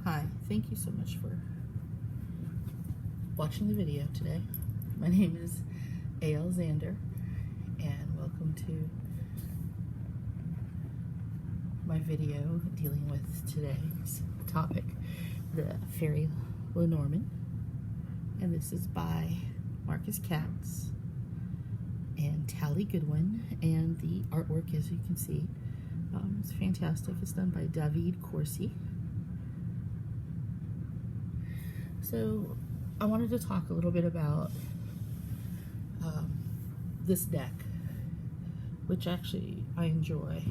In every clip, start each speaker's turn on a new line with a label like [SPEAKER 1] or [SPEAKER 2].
[SPEAKER 1] Hi, thank you so much for watching the video today. My name is Ael Zander, and welcome to my video dealing with today's topic, the Fairy Lenormand. And this is by Marcus Katz and Tali Goodwin, and the artwork, as you can see, it's fantastic. It's done by Davide Corsi. So I wanted to talk a little bit about this deck, which actually I enjoy.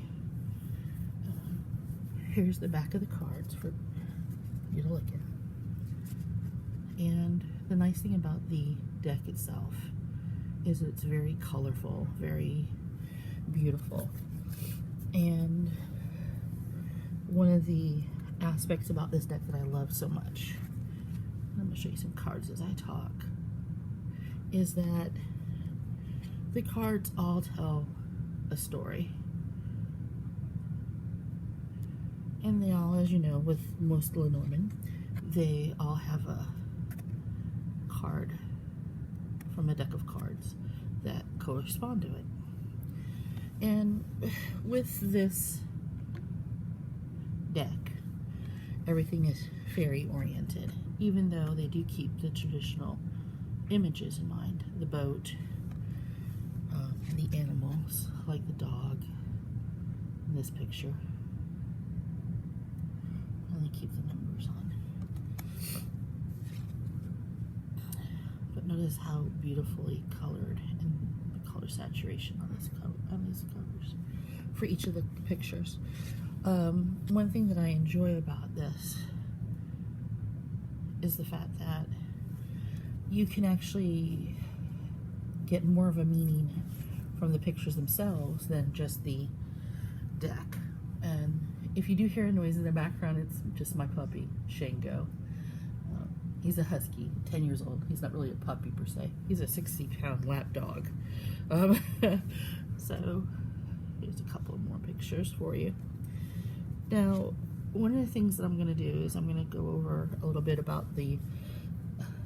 [SPEAKER 1] Here's the back of the cards for you to look at. And the nice thing about the deck itself is it's very colorful, very beautiful. And one of the aspects about this deck that I love so much, I'm going to show you some cards as I talk, is that the cards all tell a story. And they all, as you know, with most Lenormand, they all have a card from a deck of cards that correspond to it. And with this deck, everything is fairy oriented, even though they do keep the traditional images in mind. The boat, the animals, like the dog in this picture. And they keep the numbers on. But notice how beautifully colored and the color saturation on these covers for each of the pictures. One thing that I enjoy about this is the fact that you can actually get more of a meaning from the pictures themselves than just the deck. And if you do hear a noise in the background, it's just my puppy, Shango. He's a husky, 10 years old. He's not really a puppy per se. He's a 60-pound lap dog. So here's a couple more pictures for you. Now, one of the things that I'm going to do is I'm going to go over a little bit about the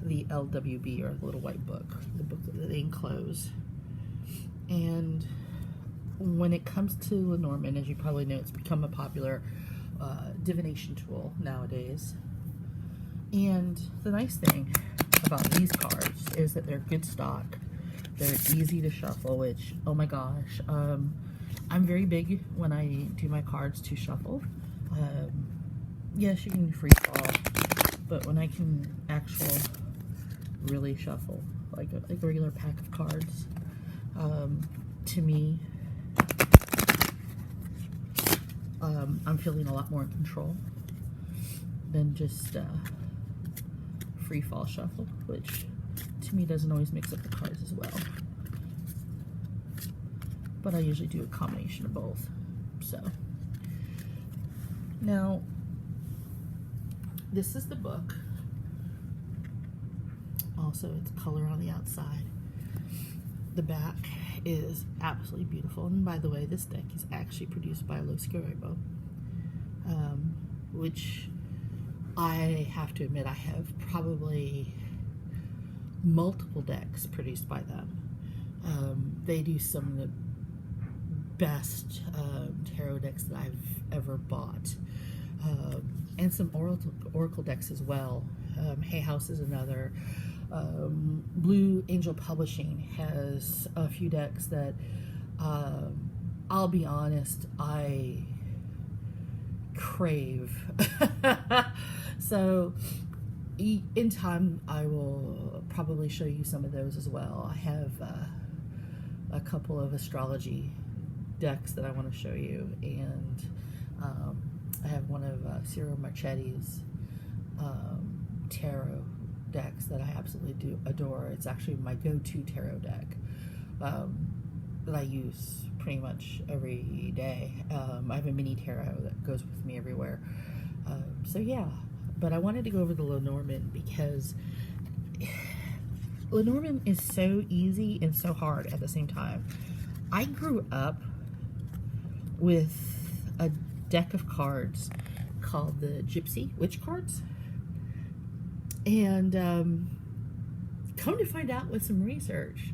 [SPEAKER 1] LWB, or the little white book, the book that they enclose. And when it comes to Lenormand, as you probably know, it's become a popular divination tool nowadays. And the nice thing about these cards is that they're good stock. They're easy to shuffle, which, oh my gosh, I'm very big when I do my cards to shuffle. Yes, you can free fall, but when I can actually really shuffle, like a regular pack of cards, to me, I'm feeling a lot more in control than just free fall shuffle, which to me doesn't always mix up the cards as well. But I usually do a combination of both. So now this is the book. Also, it's color on the outside. The back is absolutely beautiful. And by the way, this deck is actually produced by Lo Scarabeo, which I have to admit I have probably multiple decks produced by them. They do some of the best tarot decks that I've ever bought, and some oracle decks as well. Hay House is another. Blue Angel Publishing has a few decks that I'll be honest, I crave. So in time I will probably show you some of those as well. I have a couple of astrology decks that I want to show you, and I have one of Ciro Marchetti's tarot decks that I absolutely do adore. It's actually my go-to tarot deck that I use pretty much every day. I have a mini tarot that goes with me everywhere. So yeah, but I wanted to go over the Lenormand because Lenormand is so easy and so hard at the same time. I grew up with a deck of cards called the Gypsy Witch cards. And come to find out with some research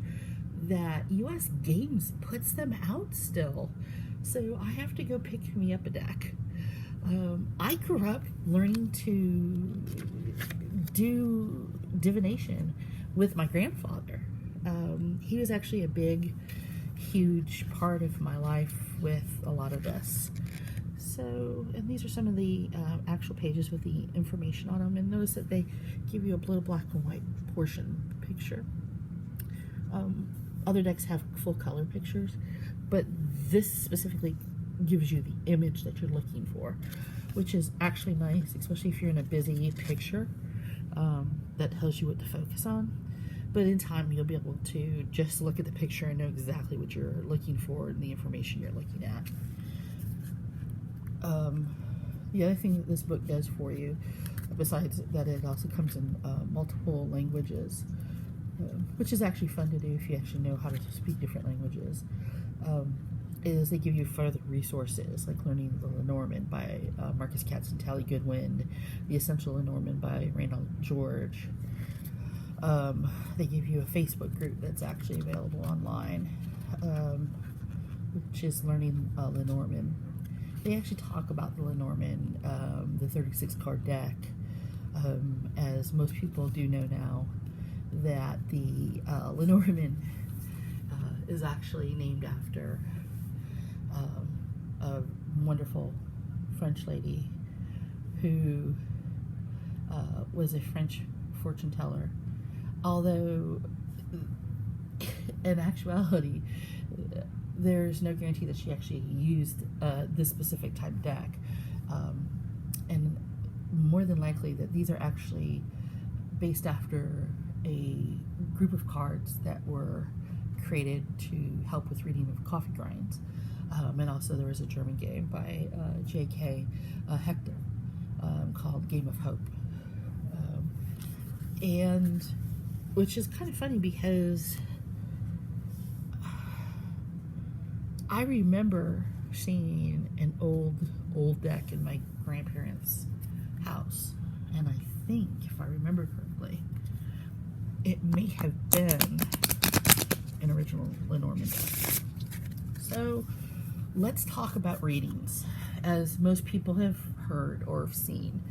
[SPEAKER 1] that US Games puts them out still. So I have to go pick me up a deck. I grew up learning to do divination with my grandfather. He was actually a big, huge part of my life with a lot of this. So, and these are some of the actual pages with the information on them. And notice that they give you a little black and white portion picture. Other decks have full color pictures, but this specifically gives you the image that you're looking for, which is actually nice, especially if you're in a busy picture. That tells you what to focus on. But in time, you'll be able to just look at the picture and know exactly what you're looking for and the information you're looking at. The other thing that this book does for you, besides that it also comes in multiple languages, which is actually fun to do if you actually know how to speak different languages, is they give you further resources, like learning the Lenormand by Marcus Katz and Tali Goodwin, the Essential Lenormand by Randall George. They give you a Facebook group that's actually available online, which is Learning Lenormand. They actually talk about the Lenormand, the 36 card deck, as most people do know now, that the Lenormand is actually named after a wonderful French lady who was a French fortune teller. Although, in actuality, there's no guarantee that she actually used this specific type of deck. And more than likely that these are actually based after a group of cards that were created to help with reading of coffee grinds. And also there was a German game by J.K. Hector called Game of Hope. And which is kind of funny because I remember seeing an old deck in my grandparents' house, and I think, if I remember correctly, it may have been an original Lenormand deck. So let's talk about readings. As most people have heard or have seen,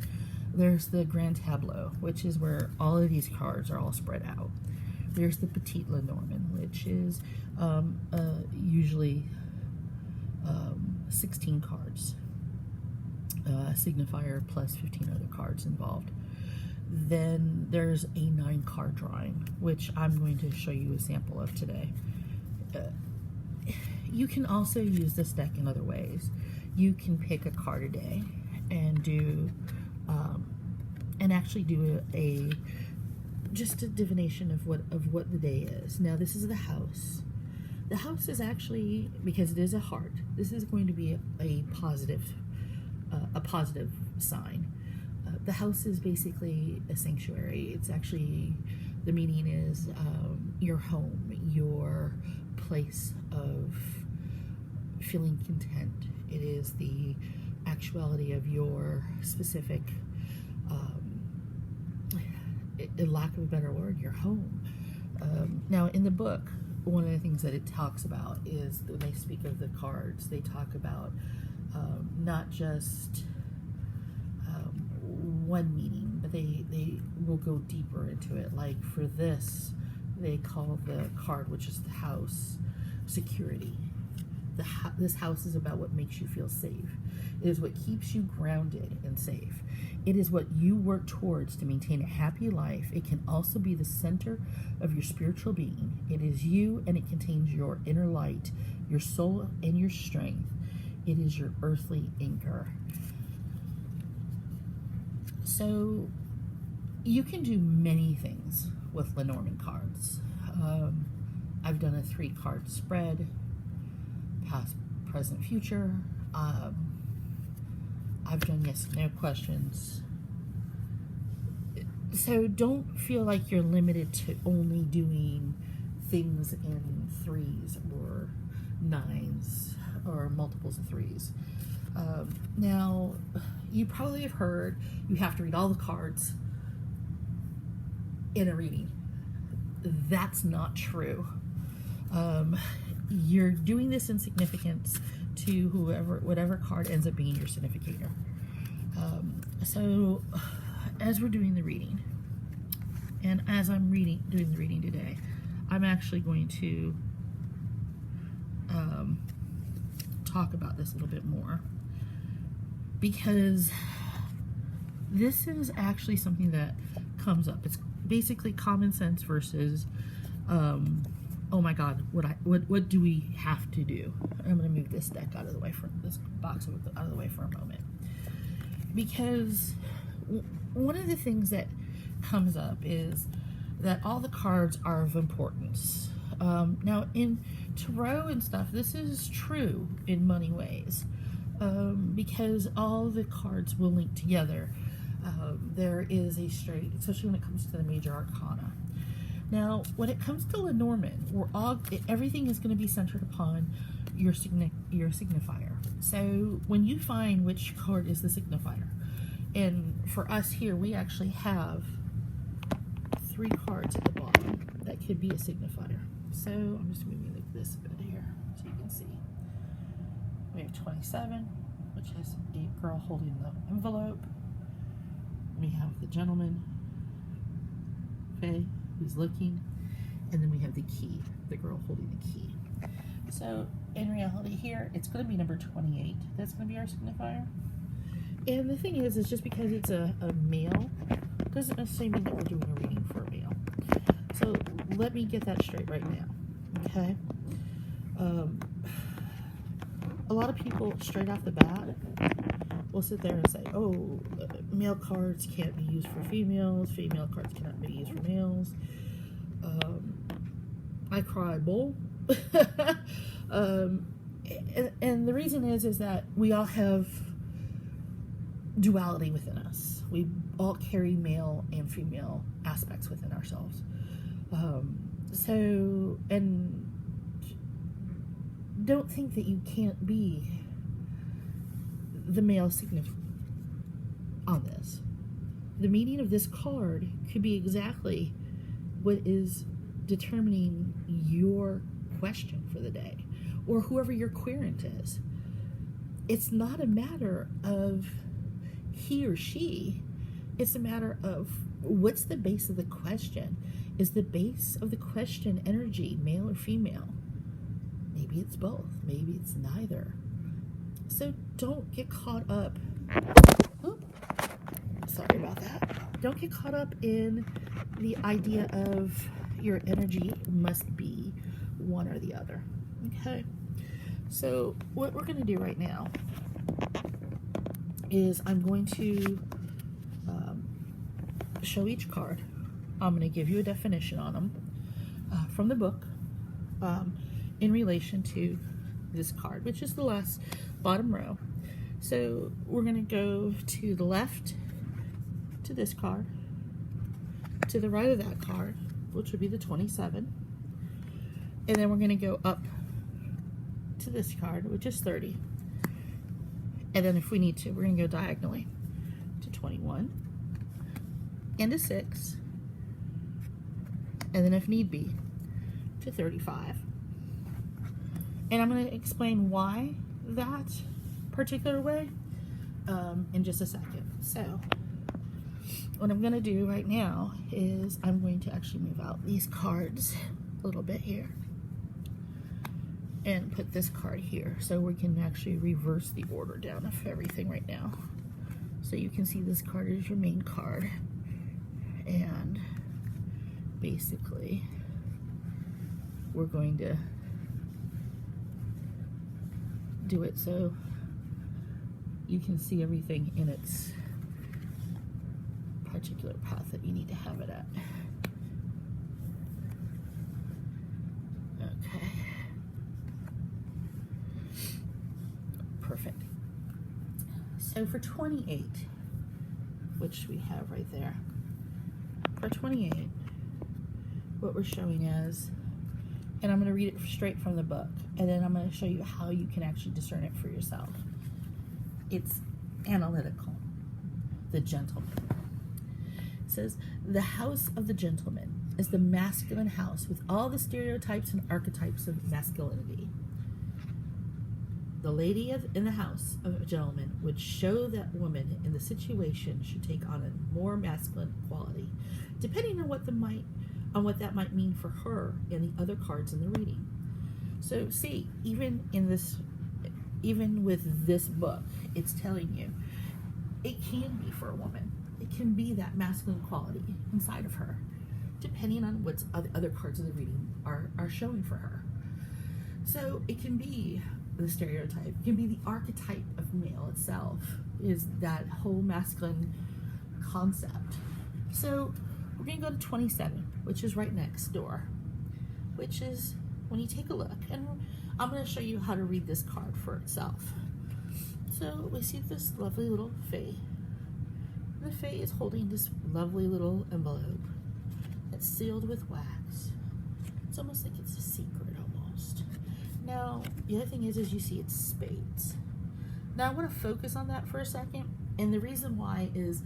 [SPEAKER 1] there's the Grand Tableau, which is where all of these cards are all spread out. There's the Petite Lenormand, which is usually 16 cards, signifier plus 15 other cards involved. Then there's a 9-card drawing, which I'm going to show you a sample of today. You can also use this deck in other ways. You can pick a card a day and do and actually do just a divination of what the day is. Now this is the house. The house is actually, because it is a heart, this is going to be a positive sign. The house is basically a sanctuary. It's actually, the meaning is your home, your place of feeling content. It is the actuality of your specific, lack of a better word, your home. Now in the book, one of the things that it talks about is when they speak of the cards, they talk about not just one meaning, but they will go deeper into it. Like for this, they call the card, which is the house, security. This house is about what makes you feel safe. It is what keeps you grounded and safe. It is what you work towards to maintain a happy life. It can also be the center of your spiritual being. It is you, and it contains your inner light, your soul, and your strength. It is your earthly anchor. So you can do many things with Lenormand cards. I've done a 3-card spread, past, present, future. I've done yes and no questions. So don't feel like you're limited to only doing things in 3s or 9s or multiples of 3s. Now, you probably have heard you have to read all the cards in a reading. That's not true. You're doing this in significance to whatever card ends up being your significator. So, as we're doing the reading, and as I'm doing the reading today, I'm actually going to talk about this a little bit more, because this is actually something that comes up. It's basically common sense versus oh my god, what do we have to do? I'm going to move this deck out of the way for this box out of the way for a moment, because one of the things that comes up is that all the cards are of importance. Now in tarot and stuff, this is true in many ways, because all the cards will link together. There is a straight, especially when it comes to the major arcana. Now, when it comes to Lenormand, everything is going to be centered upon your signifier. So when you find which card is the signifier, and for us here, we actually have 3 cards at the bottom that could be a signifier. So I'm just moving like this a bit here so you can see. We have 27, which has a girl holding the envelope. We have the gentleman, okay, who's looking, and then we have the key, the girl holding the key. So in reality here, it's going to be number 28. That's going to be our signifier. And the thing is just because it's a male doesn't necessarily mean that we're doing a reading for a male. So let me get that straight right now, okay? A lot of people straight off the bat will sit there and say, oh, male cards can't be used for females, female cards cannot be used for males. I cry bull. And the reason is that we all have duality within us. We all carry male and female aspects within ourselves. So, and don't think that you can't be the male significant on this. The meaning of this card could be exactly what is determining your question for the day, or whoever your querent is. It's not a matter of he or she, it's a matter of what's the base of the question. Is the base of the question energy, male or female? Maybe it's both, maybe it's neither. So don't get caught up, sorry about that. Don't get caught up in the idea of your energy must be one or the other, okay? So what we're going to do right now is I'm going to show each card. I'm going to give you a definition on them from the book in relation to this card, which is the last bottom row. So we're going to go to the left to this card, to the right of that card, which would be the 27, and then we're going to go up to this card, which is 30, and then if we need to, we're going to go diagonally to 21 and to 6, and then if need be to 35. And I'm going to explain why that particular way in just a second. So what I'm going to do right now is I'm going to actually move out these cards a little bit here and put this card here so we can actually reverse the order down of everything right now. So you can see this card is your main card, and basically we're going to do it so you can see everything in its particular path that you need to have it at. Okay. Perfect. So for 28, which we have right there, for 28, what we're showing is, and I'm going to read it straight from the book, and then I'm going to show you how you can actually discern it for yourself. It's analytical. The gentleman. It says, the house of the gentleman is the masculine house with all the stereotypes and archetypes of masculinity. The lady in the house of a gentleman would show that woman in the situation should take on a more masculine quality, depending on what that might mean for her and the other cards in the reading. So see, even with this book, it's telling you it can be for a woman. It can be that masculine quality inside of her, depending on what other cards of the reading are showing for her. So it can be the stereotype, it can be the archetype of male itself, is that whole masculine concept. So we're going to go to 27, which is right next door, which is when you take a look, and I'm going to show you how to read this card for itself. So we see this lovely little fae. The fae is holding this lovely little envelope that's sealed with wax. It's almost like it's a secret almost. Now, the other thing is you see it's spades. Now I want to focus on that for a second, and the reason why is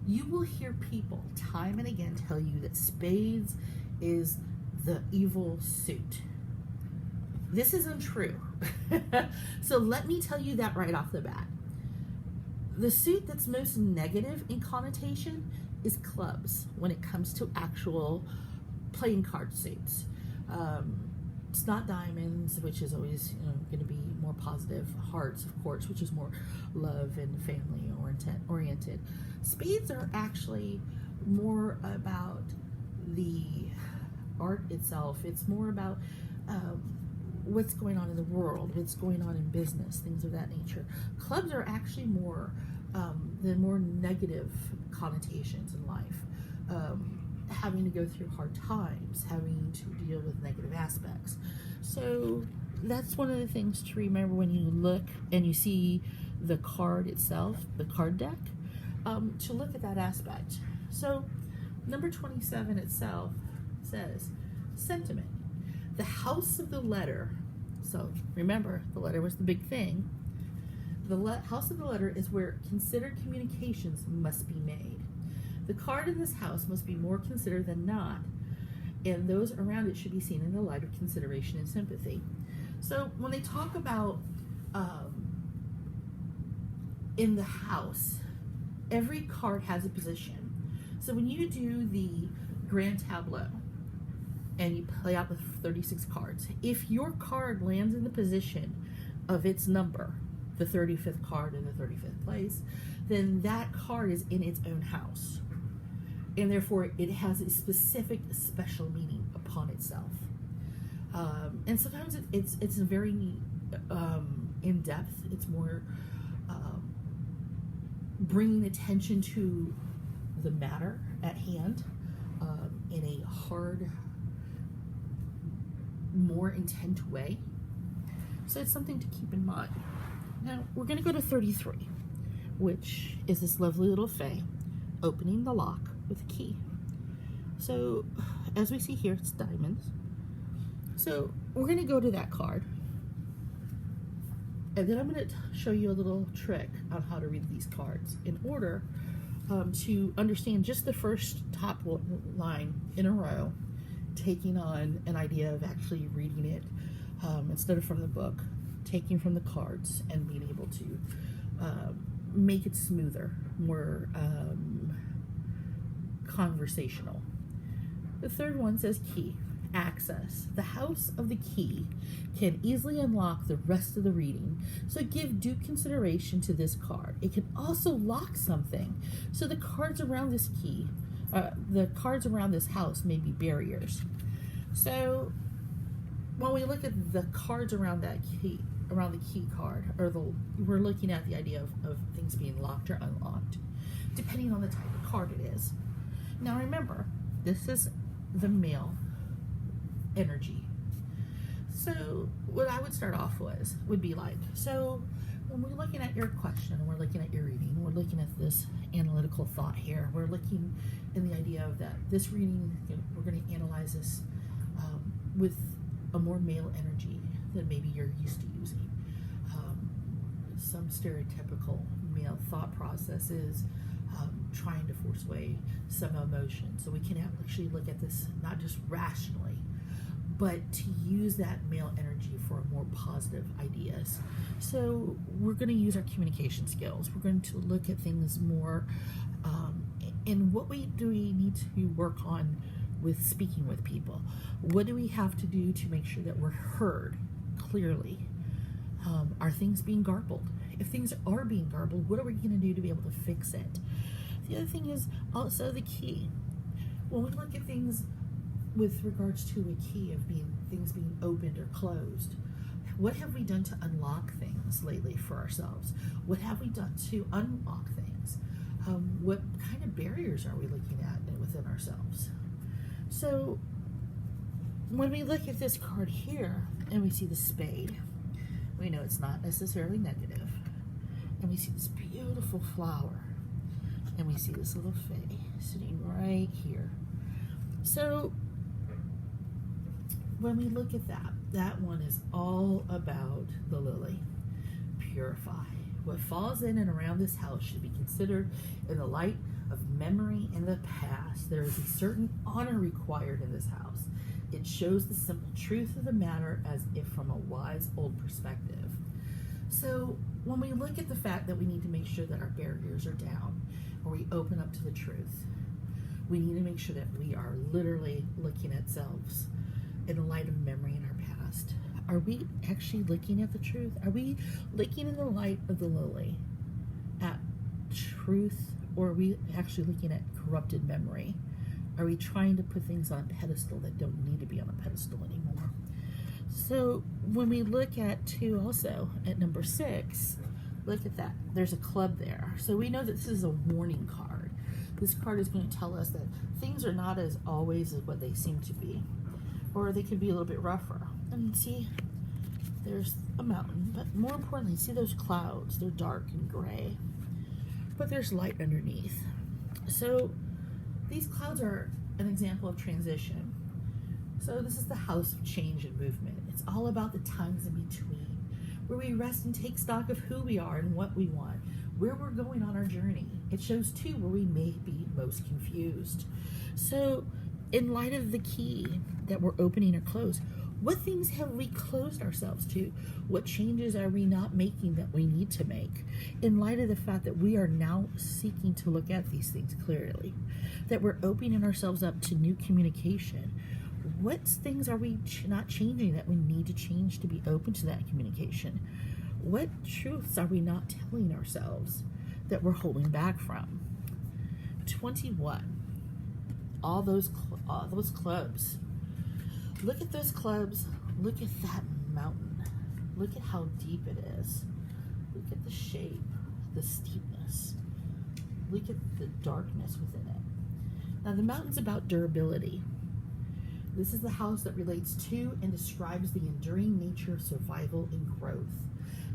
[SPEAKER 1] you will hear people time and again tell you that spades is the evil suit. This is untrue. So let me tell you that right off the bat. The suit that's most negative in connotation is clubs when it comes to actual playing card suits. It's not diamonds, which is always going to be more positive. Hearts, of course, which is more love and family oriented. Spades are actually more about the art itself. It's more about what's going on in the world, what's going on in business, things of that nature. Clubs are actually more the more negative connotations in life. Having to go through hard times, having to deal with negative aspects. So that's one of the things to remember when you look and you see the card itself, the card deck, to look at that aspect. So number 27 itself says, sentiment. The house of the letter. So remember, the letter was the big thing. The house of the letter is where considered communications must be made. The card in this house must be more considered than not, and those around it should be seen in the light of consideration and sympathy. So when they talk about in the house, every card has a position. So when you do the grand tableau and you play out the 36 cards, if your card lands in the position of its number, the 35th card in the 35th place, then that card is in its own house. And therefore it has a specific special meaning upon itself. And sometimes it's very in depth. It's more bringing attention to the matter at hand in a hard, more intent way. So it's something to keep in mind. Now we're going to go to 33, which is this lovely little fae opening the lock with a key. So as we see here, it's diamonds. So we're going to go to that card, and then I'm going to show you a little trick on how to read these cards in order to understand just the first top line in a row, taking on an idea of actually reading it instead of from the book, taking from the cards and being able to make it smoother, more conversational. The third one says key, access. The house of the key can easily unlock the rest of the reading, so give due consideration to this card. It can also lock something, so the cards around this key, the cards around this house may be barriers. So when we look at the cards around that key, around the key card, we're looking at the idea of things being locked or unlocked, depending on the type of card it is. Now remember, this is the male energy. So what I would start off would be like, so when we're looking at your question, and we're looking at your reading, we're looking at this analytical thought here, we're looking in the idea of that this reading, we're going to analyze this with a more male energy than maybe you're used to using. some stereotypical male thought process is trying to force away some emotion. So we can actually look at this not just rationally, but to use that male energy for more positive ideas. So we're going to use our communication skills. We're going to look at things more, and what do we need to work on with speaking with people? What do we have to do to make sure that we're heard clearly? Are things being garbled? If things are being garbled, what are we going to do to be able to fix it? The other thing is also the key. When we look at things with regards to a key of things being opened or closed, what have we done to unlock things lately for ourselves? What have we done to unlock things? What kind of barriers are we looking at within ourselves? So when we look at this card here and we see the spade, we know it's not necessarily negative. And we see this beautiful flower. And we see this little fae sitting right here. So when we look at that, that one is all about the lily. Purify. What falls in and around this house should be considered in the light of memory in the past. There is a certain honor required in this house. It shows the simple truth of the matter as if from a wise old perspective. So when we look at the fact that we need to make sure that our barriers are down, or we open up to the truth, we need to make sure that we are literally looking at selves in the light of memory in our past. Are we actually looking at the truth? Are we looking in the light of the lily at truth, or are we actually looking at corrupted memory? Are we trying to put things on a pedestal that don't need to be on a pedestal anymore? So when we look at also at number 6, look at that. There's a club there. So we know that this is a warning card. This card is going to tell us that things are not as always as what they seem to be, or they could be a little bit rougher. And see, there's a mountain, but more importantly, see those clouds. They're dark and gray, but there's light underneath. So these clouds are an example of transition. So this is the house of change and movement. It's all about the times in between, where we rest and take stock of who we are and what we want, where we're going on our journey. It shows too where we may be most confused. So in light of the key that we're opening or closed, what things have we closed ourselves to? What changes are we not making that we need to make? In light of the fact that we are now seeking to look at these things clearly, that we're opening ourselves up to new communication, what things are we not changing that we need to change to be open to that communication? What truths are we not telling ourselves that we're holding back from? 21. All those clubs. Look at those clubs. Look at that mountain. Look at how deep it is. Look at the shape, the steepness. Look at the darkness within it. Now the mountain's about durability. This is the house that relates to and describes the enduring nature of survival and growth.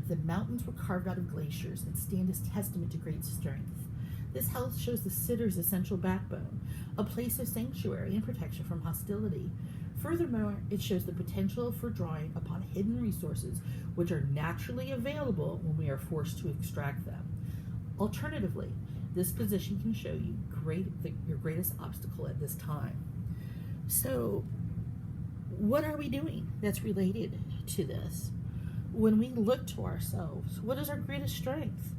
[SPEAKER 1] The mountains were carved out of glaciers and stand as testament to great strength. This house shows the sitter's essential backbone, a place of sanctuary and protection from hostility. Furthermore, it shows the potential for drawing upon hidden resources which are naturally available when we are forced to extract them. Alternatively, this position can show you your greatest obstacle at this time. So, what are we doing that's related to this? When we look to ourselves, what is our greatest strength?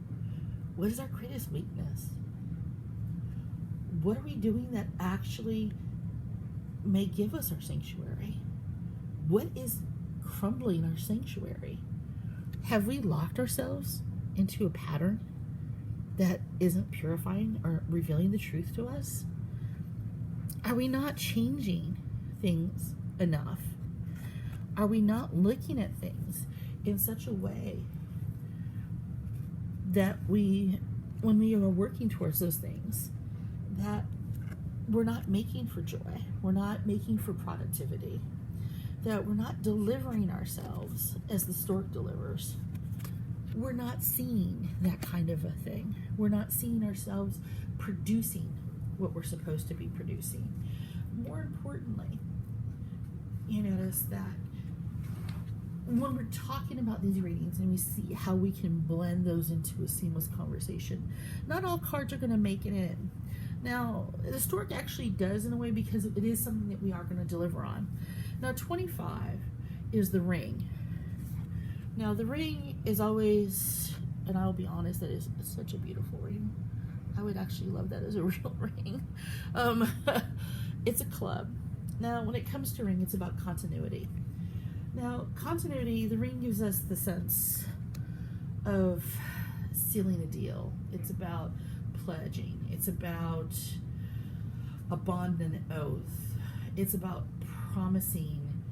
[SPEAKER 1] What is our greatest weakness? What are we doing that actually may give us our sanctuary? What is crumbling our sanctuary? Have we locked ourselves into a pattern that isn't purifying or revealing the truth to us? Are we not changing things enough? Are we not looking at things in such a way that when we are working towards those things, that we're not making for joy, we're not making for productivity, that we're not delivering ourselves as the stork delivers? We're not seeing that kind of a thing. We're not seeing ourselves producing what we're supposed to be producing. More importantly, you notice that when we're talking about these readings and we see how we can blend those into a seamless conversation, not all cards are going to make it in. Now, the stork actually does in a way, because it is something that we are going to deliver on. Now, 25 is the ring. Now, the ring is always, and I'll be honest, that is such a beautiful ring. I would actually love that as a real ring. It's a club. Now, when it comes to ring, it's about continuity. Now, continuity, the ring gives us the sense of sealing a deal. It's about pledging. It's about a bond and an oath. It's about promising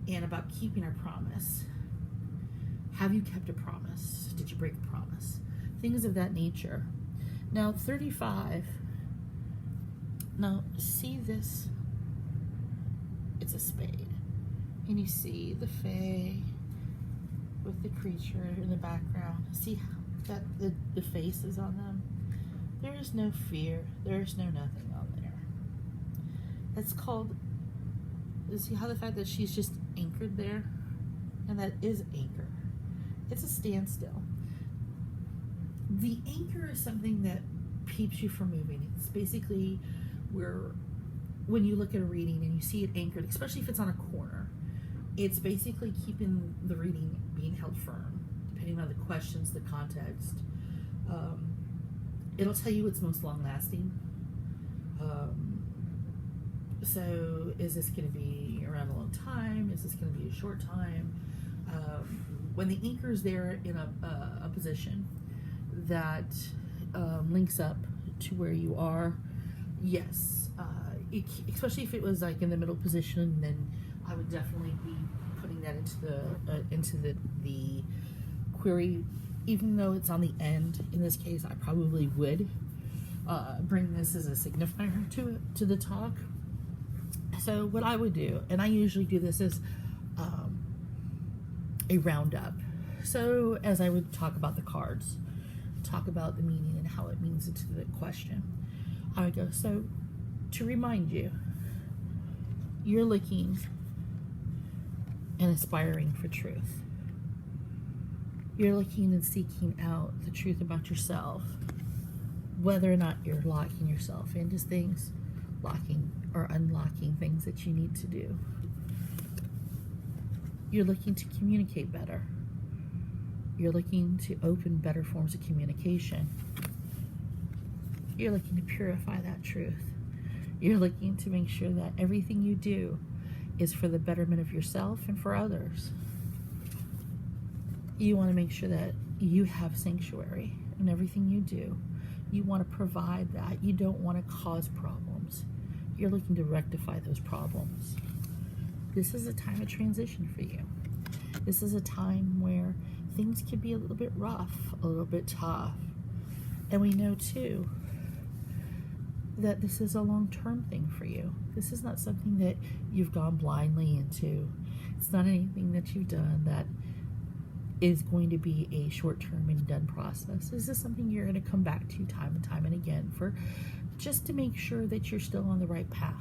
[SPEAKER 1] and about keeping our promise. Have you kept a promise? Did you break a promise? Things of that nature. Now, 35. Now, see this? It's a spade. And you see the fae with the creature in the background. See that the face is on them? There is no fear. There is no nothing on there. It's called, see how the fact that she's just anchored there? And that is anchor. It's a standstill. The anchor is something that keeps you from moving. It's basically where, when you look at a reading and you see it anchored, especially if it's on a corner, it's basically keeping the reading being held firm, depending on the questions, the context. It'll tell you what's most long-lasting. So is this going to be around a long time? Is this going to be a short time? When the anchor is there in a position that links up to where you are, yes. Especially if it was like in the middle position, then I would definitely be putting that into the query. Even though it's on the end, in this case, I probably would bring this as a signifier to the talk. So what I would do, and I usually do this as a roundup. So as I would talk about the cards, talk about the meaning and how it means into the question, I would go, so to remind you, you're looking and aspiring for truth. You're looking and seeking out the truth about yourself, whether or not you're locking yourself into things, locking or unlocking things that you need to do. You're looking to communicate better. You're looking to open better forms of communication. You're looking to purify that truth. You're looking to make sure that everything you do is for the betterment of yourself and for others. You want to make sure that you have sanctuary in everything you do. You want to provide that. You don't want to cause problems. You're looking to rectify those problems. This is a time of transition for you. This is a time where things can be a little bit rough, a little bit tough. And we know too that this is a long-term thing for you. This is not something that you've gone blindly into. It's not anything that you've done that is going to be a short-term and done process. This is something you're going to come back to time and time and again for, just to make sure that you're still on the right path.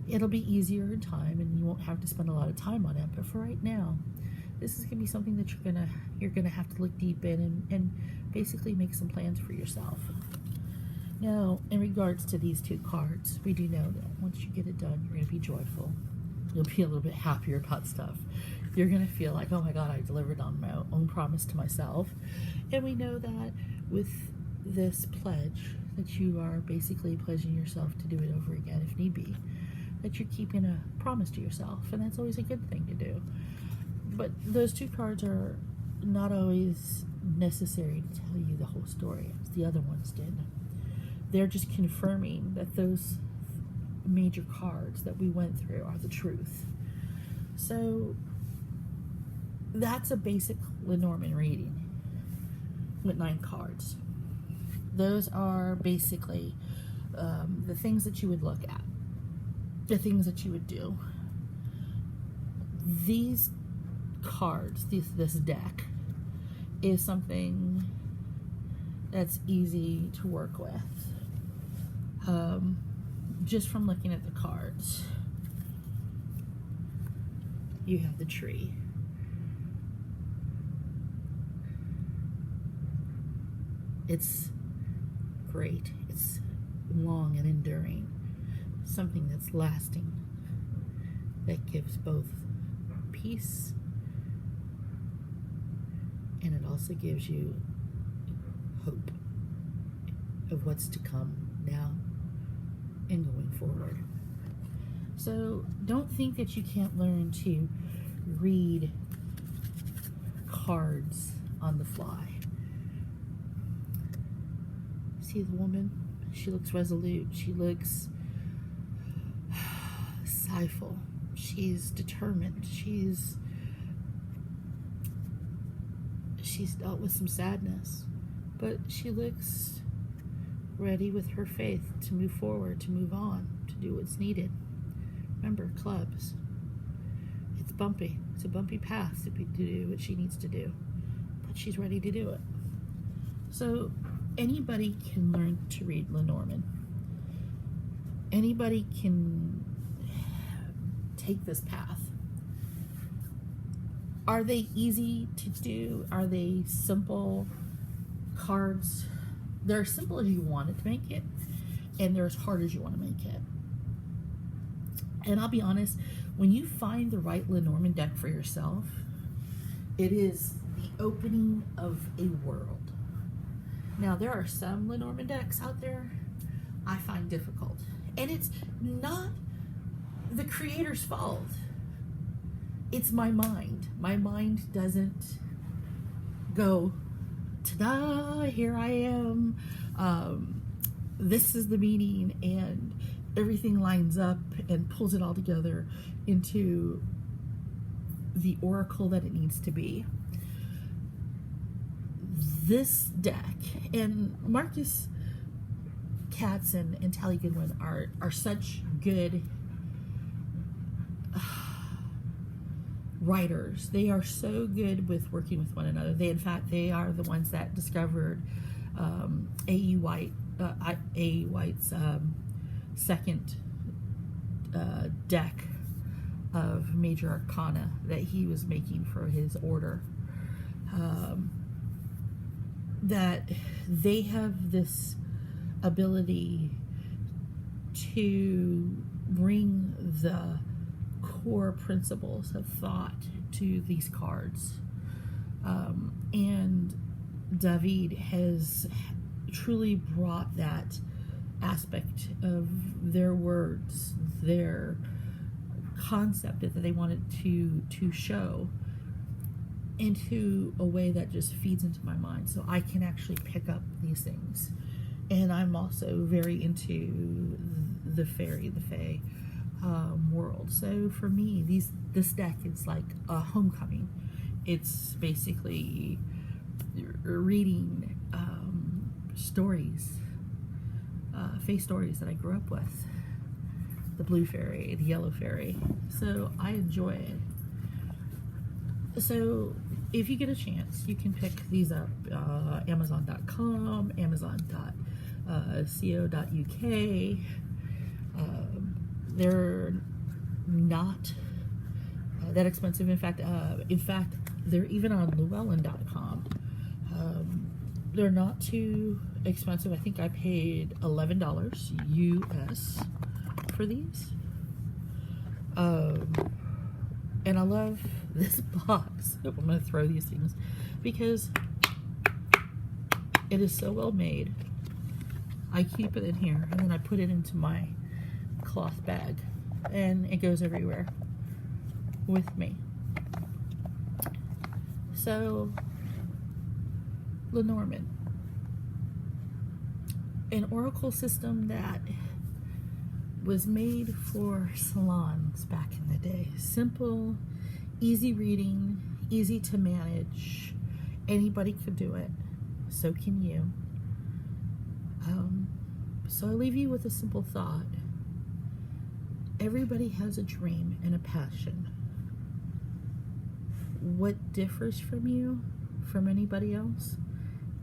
[SPEAKER 1] It'll be easier in time and you won't have to spend a lot of time on it, but for right now, this is going to be something that you're gonna have to look deep in and basically make some plans for yourself. Now, in regards to these two cards, we do know that once you get it done, you're going to be joyful. You'll be a little bit happier about stuff. You're going to feel like, oh my God, I delivered on my own promise to myself. And we know that with this pledge, that you are basically pledging yourself to do it over again if need be. That you're keeping a promise to yourself, and that's always a good thing to do. But those two cards are not always necessary to tell you the whole story, as the other ones did. They're just confirming that those major cards that we went through are the truth. So that's a basic Lenormand reading with 9 cards. Those are basically the things that you would look at, the things that you would do. These cards, this deck, is something that's easy to work with. Just from looking at the cards, you have the tree, It's great. It's long and enduring. Something that's lasting, that gives both peace, and it also gives you hope of what's to come now and going forward. So don't think that you can't learn to read cards on the fly. See the woman? She looks resolute. She looks sightful. She's determined. She's dealt with some sadness, but she looks ready with her faith to move forward, to move on, to do what's needed. Remember, clubs. It's bumpy. It's a bumpy path to do what she needs to do, but she's ready to do it. So anybody can learn to read Lenormand. Anybody can take this path. Are they easy to do? Are they simple cards? They're as simple as you want it to make it, and they're as hard as you want to make it. And I'll be honest, when you find the right Lenormand deck for yourself, it is the opening of a world. Now, there are some Lenormand decks out there I find difficult, and it's not the creator's fault. It's my mind. My mind doesn't go, ta-da, here I am. This is the meaning, and everything lines up and pulls it all together into the oracle that it needs to be. This deck, and Marcus Katz and Tali Goodwin are such good writers. They are so good with working with one another. In fact, they are the ones that discovered A.E. White's second deck of major arcana that he was making for his order. That they have this ability to bring the core principles of thought to these cards. And Davide has truly brought that aspect of their words, their concept that they wanted to show into a way that just feeds into my mind, so I can actually pick up these things. And I'm also very into the fairy, the fae world. So for me, this deck is like a homecoming. It's basically reading stories, fae stories that I grew up with. The blue fairy, the yellow fairy. So I enjoy it. So if you get a chance, you can pick these up. Amazon.com, Amazon.co.uk. They're not that expensive. In fact, they're even on Llewellyn.com. They're not too expensive. I think I paid $11 US for these. And I love this box. I'm going to throw these things because it is so well made. I keep it in here, and then I put it into my cloth bag, and it goes everywhere with me. So, Lenormand, an oracle system that was made for salons back in the day. Simple, easy reading, easy to manage. Anybody could do it. So can you. So I leave you with a simple thought. Everybody has a dream and a passion. What differs from you, from anybody else,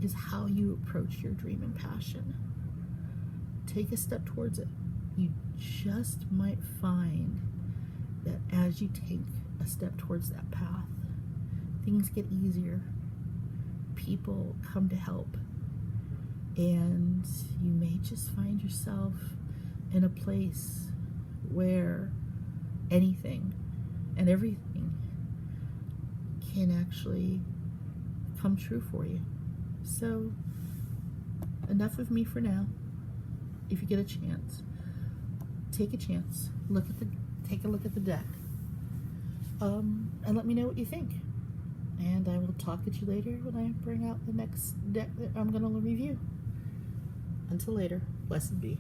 [SPEAKER 1] is how you approach your dream and passion. Take a step towards it. You just might find that as you take a step towards that path, things get easier. People come to help. And you may just find yourself in a place where anything and everything can actually come true for you. So, enough of me for now. If you get a chance, take a chance. Take a look at the deck. And let me know what you think. And I will talk at you later when I bring out the next deck that I'm going to review. Until later, blessed be.